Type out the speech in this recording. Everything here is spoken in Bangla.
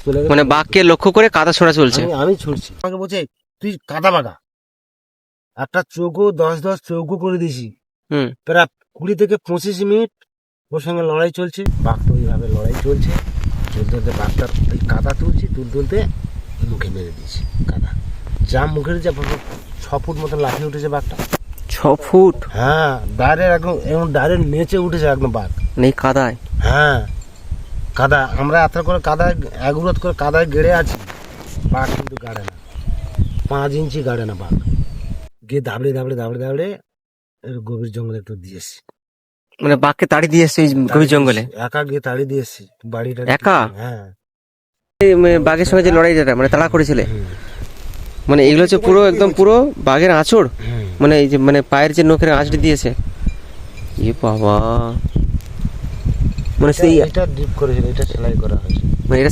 চলে গেল। মানে বাঘকে লক্ষ্য করে কাদা ছোড়া চলছে। আমি ছুটছি, আমাকে বলছে তুই কাদা বাগা, একটা চৌকো 10 চৌকো করে দিয়েছি। হুম। প্রায় 20 থেকে 25 মিনিট ওর সঙ্গে লড়াই চলছে। বাঘ তো ওইভাবে লড়াই চলছে, চলতে বাঘটা ওই কাদা তুলতে মুখে মেরে দিয়েছি কাদা। যা মুখের যা 6 ফুট মতো লাফিয়ে উঠেছে বাঘটা। 6 ফুট? হ্যাঁ, ডাইরেক্ট একদম ডাইরেক্ট নেচে উঠেছে একদম বাঘ। নেই কাদায়? হ্যাঁ, কাদা, আমরা এত করে কাদায় এগুরত করে কাদায় গেড়ে আছি, বাঘ কিন্তু গাড়ে না, 5 ইঞ্চি গাড়ে না বাঘ। গিয়ে দাবড়ে গভীর জঙ্গলে একটু দিয়েছি। মানে বাঘকে তাড়ি দিয়ে এসছে গভীর জঙ্গলে? একা গিয়ে তাড়ি দিয়েছি বাড়িটা। একা? হ্যাঁ। বাঘের সঙ্গে যে লড়াইটা মানে তাড়া করেছিলে, মানে এগুলো হচ্ছে পুরো একদম পুরো বাঘের আঁচড়, মানে এই যে মানে পায়ের যে নখের আঁচড়ে দিয়েছে। এ বাবা, মানে সেই এটা ডিপ করেছিল, এটা সেলাই করা হয়েছে। মানে এটা